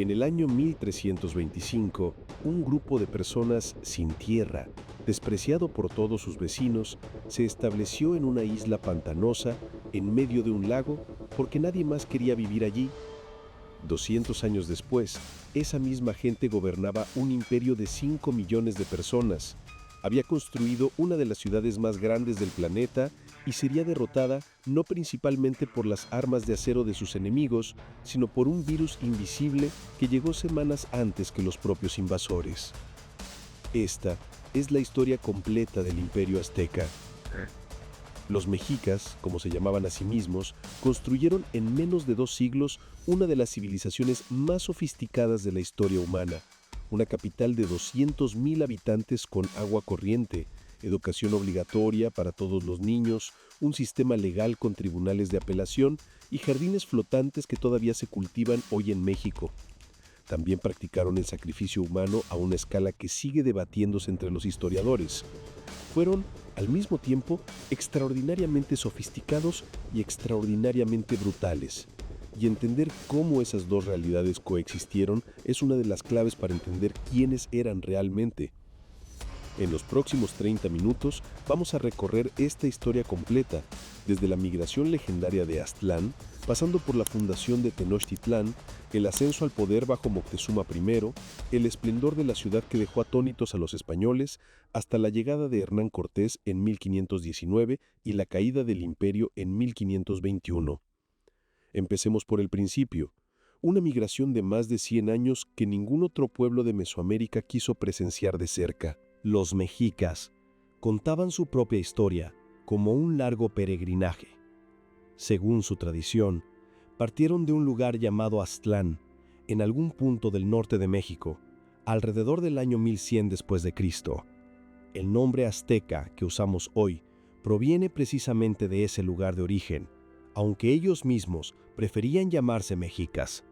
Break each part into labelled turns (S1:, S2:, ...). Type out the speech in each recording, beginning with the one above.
S1: En el año 1325, un grupo de personas sin tierra, despreciado por todos sus vecinos, se estableció en una isla pantanosa en medio de un lago porque nadie más quería vivir allí. 200 años después, esa misma gente gobernaba un imperio de 5 millones de personas. Había construido una de las ciudades más grandes del planeta y sería derrotada no principalmente por las armas de acero de sus enemigos, sino por un virus invisible que llegó semanas antes que los propios invasores. Esta es la historia completa del Imperio Azteca. Los mexicas, como se llamaban a sí mismos, construyeron en menos de 2 siglos una de las civilizaciones más sofisticadas de la historia humana, una capital de 200,000 habitantes con agua corriente, educación obligatoria para todos los niños, un sistema legal con tribunales de apelación y jardines flotantes que todavía se cultivan hoy en México. También practicaron el sacrificio humano a una escala que sigue debatiéndose entre los historiadores. Fueron, al mismo tiempo, extraordinariamente sofisticados y extraordinariamente brutales. Y entender cómo esas dos realidades coexistieron es una de las claves para entender quiénes eran realmente. En los próximos 30 minutos vamos a recorrer esta historia completa, desde la migración legendaria de Aztlán, pasando por la fundación de Tenochtitlán, el ascenso al poder bajo Moctezuma I, el esplendor de la ciudad que dejó atónitos a los españoles, hasta la llegada de Hernán Cortés en 1519 y la caída del imperio en 1521. Empecemos por el principio, una migración de más de 100 años que ningún otro pueblo de Mesoamérica quiso presenciar de cerca. Los mexicas contaban su propia historia como un largo peregrinaje. Según su tradición, partieron de un lugar llamado Aztlán, en algún punto del norte de México, alrededor del año 1100 después de Cristo. El nombre azteca que usamos hoy proviene precisamente de ese lugar de origen, aunque ellos mismos preferían llamarse mexicas.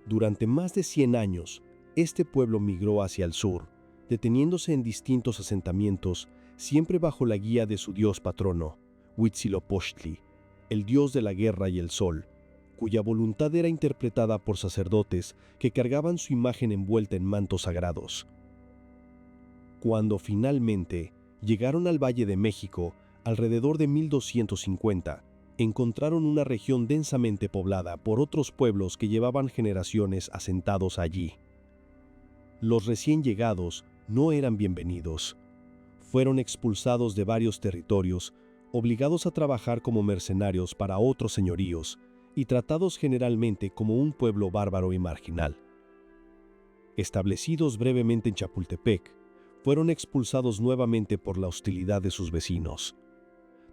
S1: Durante más de 100 años, este pueblo migró hacia el sur, deteniéndose en distintos asentamientos, siempre bajo la guía de su dios patrono, Huitzilopochtli, el dios de la guerra y el sol, cuya voluntad era interpretada por sacerdotes que cargaban su imagen envuelta en mantos sagrados. Cuando finalmente llegaron al Valle de México, alrededor de 1250, encontraron una región densamente poblada por otros pueblos que llevaban generaciones asentados allí. Los recién llegados no eran bienvenidos. Fueron expulsados de varios territorios, obligados a trabajar como mercenarios para otros señoríos y tratados generalmente como un pueblo bárbaro y marginal. Establecidos brevemente en Chapultepec, fueron expulsados nuevamente por la hostilidad de sus vecinos.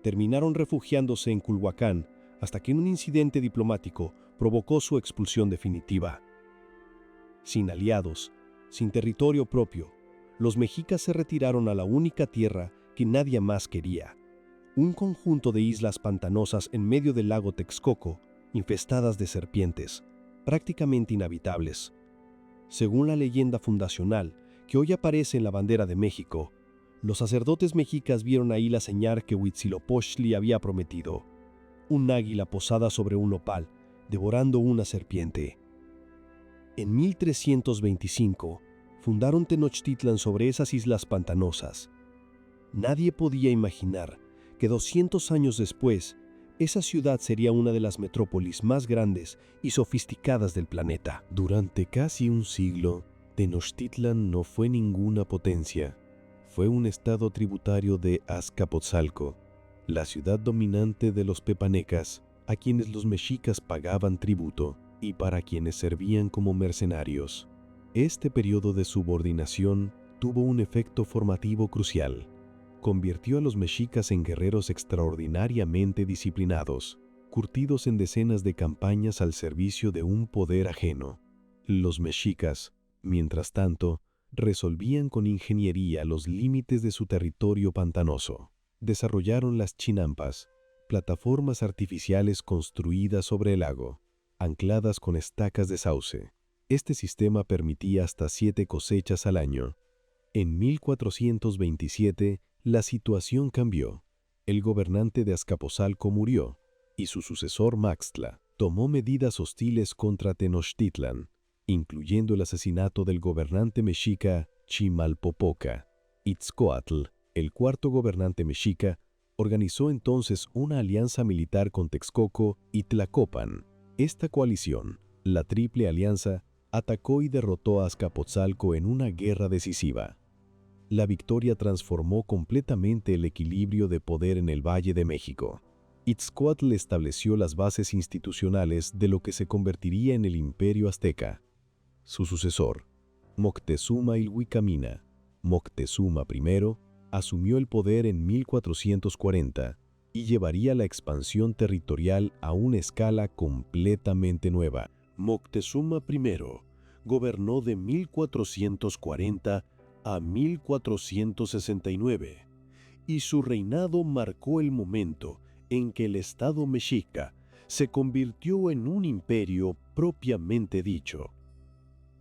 S1: Terminaron refugiándose en Culhuacán hasta que un incidente diplomático provocó su expulsión definitiva. Sin aliados, sin territorio propio, los mexicas se retiraron a la única tierra que nadie más quería, un conjunto de islas pantanosas en medio del lago Texcoco, infestadas de serpientes, prácticamente inhabitables. Según la leyenda fundacional, que hoy aparece en la bandera de México, los sacerdotes mexicas vieron ahí la señal que Huitzilopochtli había prometido: un águila posada sobre un nopal, devorando una serpiente. En 1325, fundaron Tenochtitlan sobre esas islas pantanosas. Nadie podía imaginar que 200 años después, esa ciudad sería una de las metrópolis más grandes y sofisticadas del planeta. Durante casi un siglo, Tenochtitlan no fue ninguna potencia. Fue un estado tributario de Azcapotzalco, la ciudad dominante de los pepanecas, a quienes los mexicas pagaban tributo y para quienes servían como mercenarios. Este periodo de subordinación tuvo un efecto formativo crucial. Convirtió a los mexicas en guerreros extraordinariamente disciplinados, curtidos en decenas de campañas al servicio de un poder ajeno. Los mexicas, mientras tanto, resolvían con ingeniería los límites de su territorio pantanoso. Desarrollaron las chinampas, plataformas artificiales construidas sobre el lago, ancladas con estacas de sauce. Este sistema permitía hasta 7 cosechas al año. En 1427, la situación cambió. El gobernante de Azcapotzalco murió, y su sucesor Maxtla tomó medidas hostiles contra Tenochtitlan. incluyendo el asesinato del gobernante mexica Chimalpopoca. Itzcoatl, el cuarto gobernante mexica, organizó entonces una alianza militar con Texcoco y Tlacopan. Esta coalición, la Triple Alianza, atacó y derrotó a Azcapotzalco en una guerra decisiva. La victoria transformó completamente el equilibrio de poder en el Valle de México. Itzcoatl estableció las bases institucionales de lo que se convertiría en el Imperio Azteca. Su sucesor, Moctezuma Ilhuicamina, Moctezuma I, asumió el poder en 1440 y llevaría la expansión territorial a una escala completamente nueva. Moctezuma I gobernó de 1440 a 1469, y su reinado marcó el momento en que el Estado mexica se convirtió en un imperio propiamente dicho.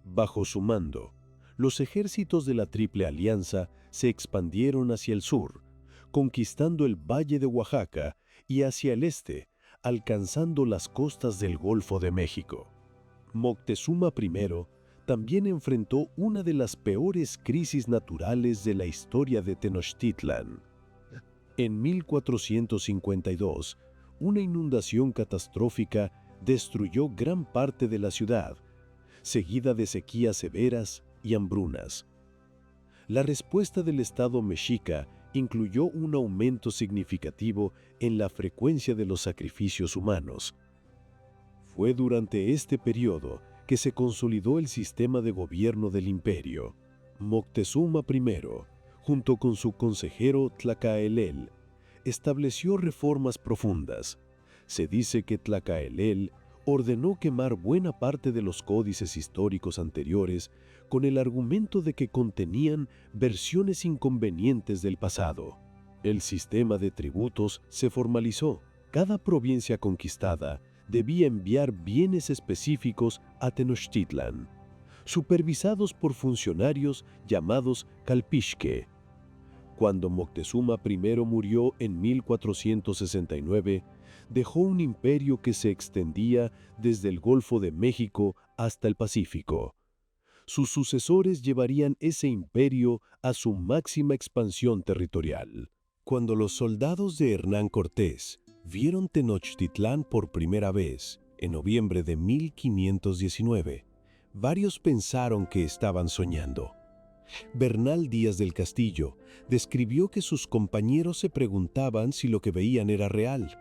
S1: Bajo su mando, los ejércitos de la Triple Alianza se expandieron hacia el sur, conquistando el Valle de Oaxaca y hacia el este, alcanzando las costas del Golfo de México. Moctezuma I también enfrentó una de las peores crisis naturales de la historia de Tenochtitlan. En 1452, una inundación catastrófica destruyó gran parte de la ciudad, seguida de sequías severas y hambrunas. La respuesta del Estado mexica incluyó un aumento significativo en la frecuencia de los sacrificios humanos. Fue durante este periodo que se consolidó el sistema de gobierno del imperio. Moctezuma I, junto con su consejero Tlacaelel, estableció reformas profundas. Se dice que Tlacaelel ordenó quemar buena parte de los códices históricos anteriores con el argumento de que contenían versiones inconvenientes del pasado. El sistema de tributos se formalizó. Cada provincia conquistada debía enviar bienes específicos a Tenochtitlan, supervisados por funcionarios llamados calpixque. Cuando Moctezuma I murió en 1469, dejó un imperio que se extendía desde el Golfo de México hasta el Pacífico. Sus sucesores llevarían ese imperio a su máxima expansión territorial. Cuando los soldados de Hernán Cortés vieron Tenochtitlán por primera vez, en noviembre de 1519, varios pensaron que estaban soñando. Bernal Díaz del Castillo describió que sus compañeros se preguntaban si lo que veían era real.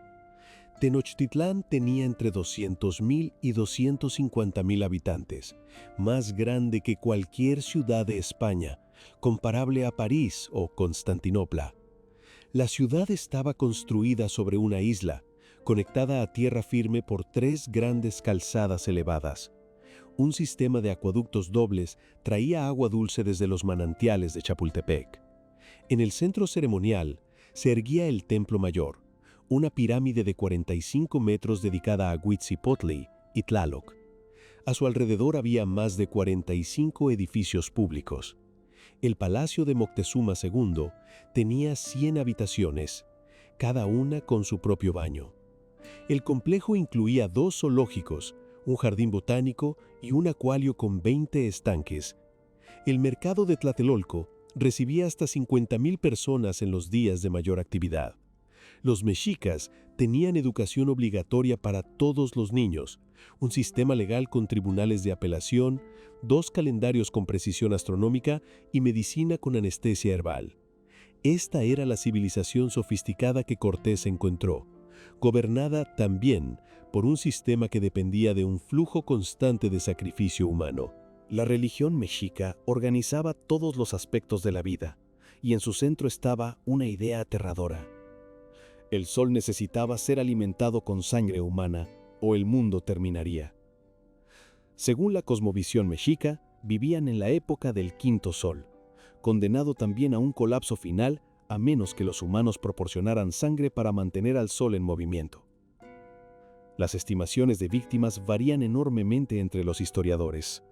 S1: Tenochtitlán tenía entre 200,000 y 250,000 habitantes, más grande que cualquier ciudad de España, comparable a París o Constantinopla. La ciudad estaba construida sobre una isla, conectada a tierra firme por 3 grandes calzadas elevadas. Un sistema de acueductos dobles traía agua dulce desde los manantiales de Chapultepec. En el centro ceremonial se erguía el Templo Mayor, una pirámide de 45 metros dedicada a Huitzilopochtli y Tlaloc. A su alrededor había más de 45 edificios públicos. El Palacio de Moctezuma II tenía 100 habitaciones, cada una con su propio baño. El complejo incluía 2 zoológicos, un jardín botánico y un acuario con 20 estanques. El mercado de Tlatelolco recibía hasta 50,000 personas en los días de mayor actividad. Los mexicas tenían educación obligatoria para todos los niños, un sistema legal con tribunales de apelación, 2 calendarios con precisión astronómica y medicina con anestesia herbal. Esta era la civilización sofisticada que Cortés encontró, gobernada también por un sistema que dependía de un flujo constante de sacrificio humano. La religión mexica organizaba todos los aspectos de la vida, y en su centro estaba una idea aterradora. El sol necesitaba ser alimentado con sangre humana, o el mundo terminaría. Según la cosmovisión mexica, vivían en la época del quinto sol, condenado también a un colapso final a menos que los humanos proporcionaran sangre para mantener al sol en movimiento. Las estimaciones de víctimas varían enormemente entre los historiadores.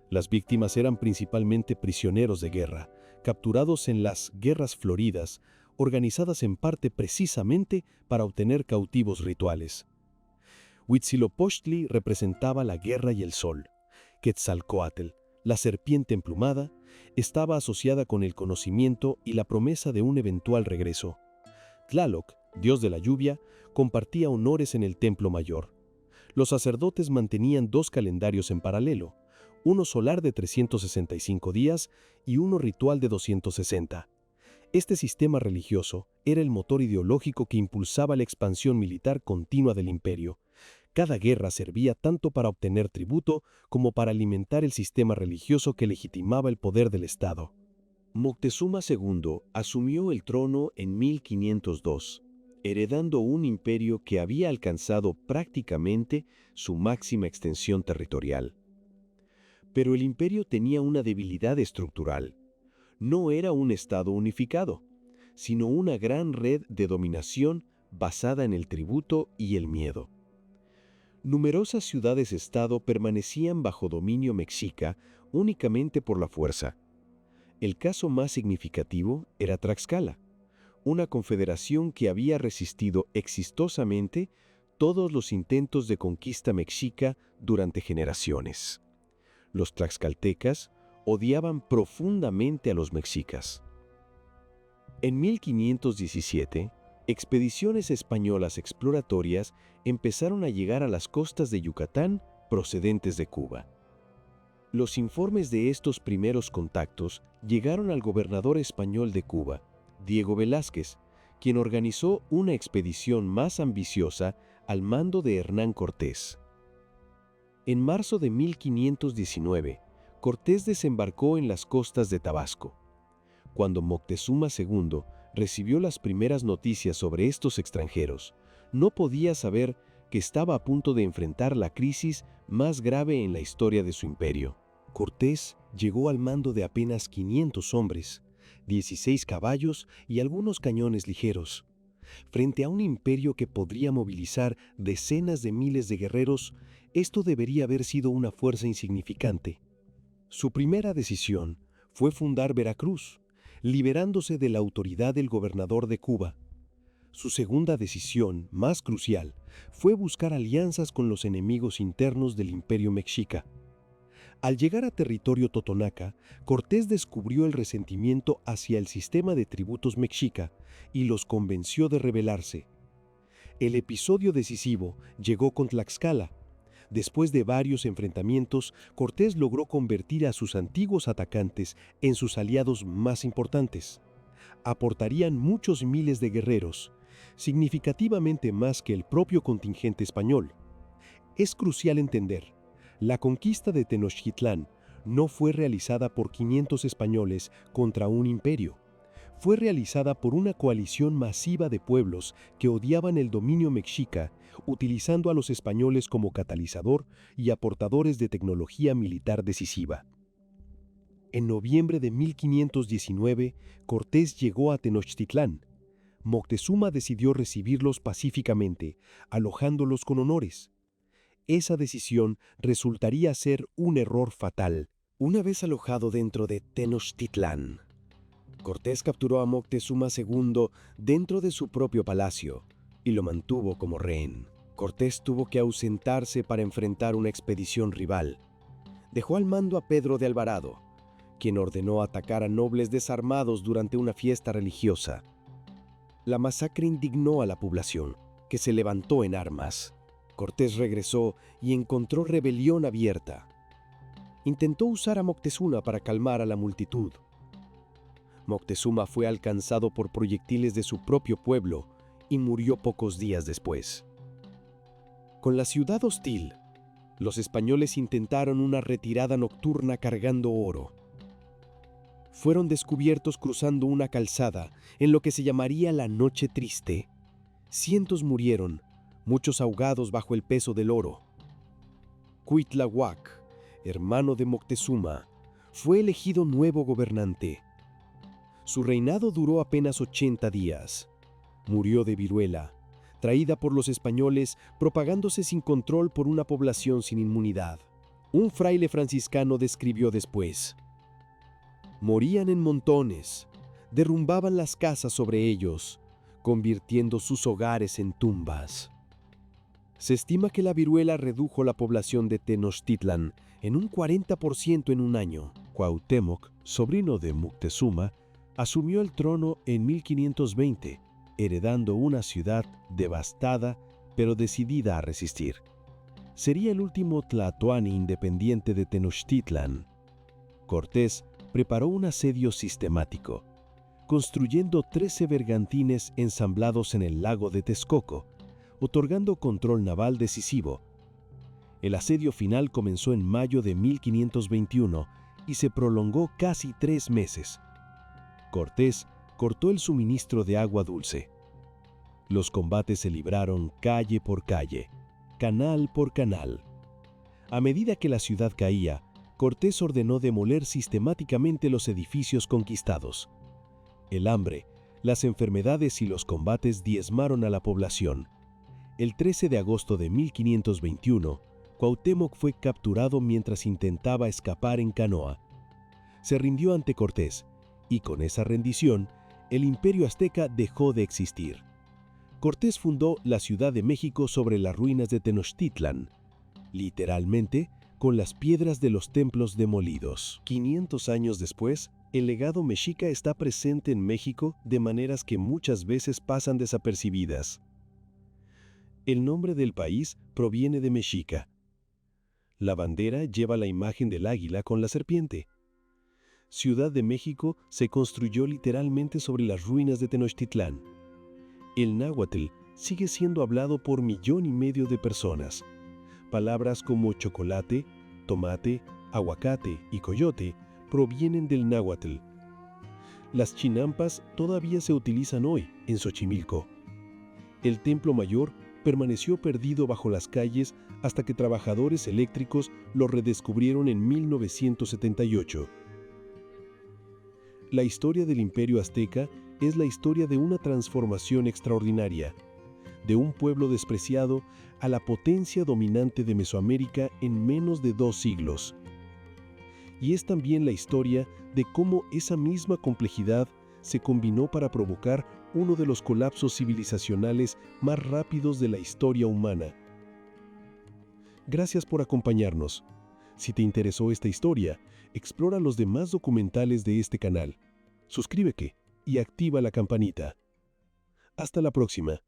S1: Las víctimas eran principalmente prisioneros de guerra, capturados en las guerras floridas, organizadas en parte precisamente para obtener cautivos rituales. Huitzilopochtli representaba la guerra y el sol. Quetzalcóatl, la serpiente emplumada, estaba asociada con el conocimiento y la promesa de un eventual regreso. Tlaloc, dios de la lluvia, compartía honores en el templo mayor. Los sacerdotes mantenían dos calendarios en paralelo, uno solar de 365 días y uno ritual de 260. Este sistema religioso era el motor ideológico que impulsaba la expansión militar continua del imperio. Cada guerra servía tanto para obtener tributo como para alimentar el sistema religioso que legitimaba el poder del Estado. Moctezuma II asumió el trono en 1502, heredando un imperio que había alcanzado prácticamente su máxima extensión territorial. Pero el imperio tenía una debilidad estructural. No era un Estado unificado, sino una gran red de dominación basada en el tributo y el miedo. Numerosas ciudades-estado permanecían bajo dominio mexica únicamente por la fuerza. El caso más significativo era Tlaxcala, una confederación que había resistido exitosamente todos los intentos de conquista mexica durante generaciones. Los tlaxcaltecas odiaban profundamente a los mexicas. En 1517, expediciones españolas exploratorias empezaron a llegar a las costas de Yucatán procedentes de Cuba. Los informes de estos primeros contactos llegaron al gobernador español de Cuba, Diego Velázquez, quien organizó una expedición más ambiciosa al mando de Hernán Cortés. En marzo de 1519, Cortés desembarcó en las costas de Tabasco. Cuando Moctezuma II recibió las primeras noticias sobre estos extranjeros, no podía saber que estaba a punto de enfrentar la crisis más grave en la historia de su imperio. Cortés llegó al mando de apenas 500 hombres, 16 caballos y algunos cañones ligeros. Frente a un imperio que podría movilizar decenas de miles de guerreros, esto debería haber sido una fuerza insignificante. Su primera decisión fue fundar Veracruz, liberándose de la autoridad del gobernador de Cuba. Su segunda decisión, más crucial, fue buscar alianzas con los enemigos internos del imperio mexica. Al llegar a territorio totonaca, Cortés descubrió el resentimiento hacia el sistema de tributos mexica y los convenció de rebelarse. El episodio decisivo llegó con Tlaxcala. Después de varios enfrentamientos, Cortés logró convertir a sus antiguos atacantes en sus aliados más importantes. Aportarían muchos miles de guerreros, significativamente más que el propio contingente español. Es crucial entender, la conquista de Tenochtitlán no fue realizada por 500 españoles contra un imperio. Fue realizada por una coalición masiva de pueblos que odiaban el dominio mexica, utilizando a los españoles como catalizador y aportadores de tecnología militar decisiva. En noviembre de 1519, Cortés llegó a Tenochtitlán. Moctezuma decidió recibirlos pacíficamente, alojándolos con honores. Esa decisión resultaría ser un error fatal. Una vez alojado dentro de Tenochtitlán, Cortés capturó a Moctezuma II dentro de su propio palacio y lo mantuvo como rehén. Cortés tuvo que ausentarse para enfrentar una expedición rival. Dejó al mando a Pedro de Alvarado, quien ordenó atacar a nobles desarmados durante una fiesta religiosa. La masacre indignó a la población, que se levantó en armas. Cortés regresó y encontró rebelión abierta. Intentó usar a Moctezuma para calmar a la multitud. Moctezuma fue alcanzado por proyectiles de su propio pueblo y murió pocos días después. Con la ciudad hostil, los españoles intentaron una retirada nocturna cargando oro. Fueron descubiertos cruzando una calzada en lo que se llamaría la Noche Triste. Cientos murieron, muchos ahogados bajo el peso del oro. Cuitláhuac, hermano de Moctezuma, fue elegido nuevo gobernante. Su reinado duró apenas 80 días. Murió de viruela, traída por los españoles propagándose sin control por una población sin inmunidad. Un fraile franciscano describió después: morían en montones, derrumbaban las casas sobre ellos, convirtiendo sus hogares en tumbas. Se estima que la viruela redujo la población de Tenochtitlán en un 40% en un año. Cuauhtémoc, sobrino de Moctezuma, asumió el trono en 1520, heredando una ciudad devastada pero decidida a resistir. Sería el último tlatoani independiente de Tenochtitlan. Cortés preparó un asedio sistemático, construyendo 13 bergantines ensamblados en el lago de Texcoco, otorgando control naval decisivo. El asedio final comenzó en mayo de 1521 y se prolongó casi 3 meses. Cortés cortó el suministro de agua dulce. Los combates se libraron calle por calle, canal por canal. A medida que la ciudad caía, Cortés ordenó demoler sistemáticamente los edificios conquistados. El hambre, las enfermedades y los combates diezmaron a la población. El 13 de agosto de 1521, Cuauhtémoc fue capturado mientras intentaba escapar en canoa. Se rindió ante Cortés, y con esa rendición, el Imperio Azteca dejó de existir. Cortés fundó la Ciudad de México sobre las ruinas de Tenochtitlan, literalmente con las piedras de los templos demolidos. 500 años después, el legado mexica está presente en México de maneras que muchas veces pasan desapercibidas. El nombre del país proviene de mexica. La bandera lleva la imagen del águila con la serpiente. Ciudad de México se construyó literalmente sobre las ruinas de Tenochtitlán. El náhuatl sigue siendo hablado por 1,5 millones de personas. Palabras como chocolate, tomate, aguacate y coyote provienen del náhuatl. Las chinampas todavía se utilizan hoy en Xochimilco. El Templo Mayor permaneció perdido bajo las calles hasta que trabajadores eléctricos lo redescubrieron en 1978. La historia del Imperio Azteca es la historia de una transformación extraordinaria, de un pueblo despreciado a la potencia dominante de Mesoamérica en menos de 2 siglos. Y es también la historia de cómo esa misma complejidad se combinó para provocar uno de los colapsos civilizacionales más rápidos de la historia humana. Gracias por acompañarnos. Si te interesó esta historia, explora los demás documentales de este canal. Suscríbete y activa la campanita. Hasta la próxima.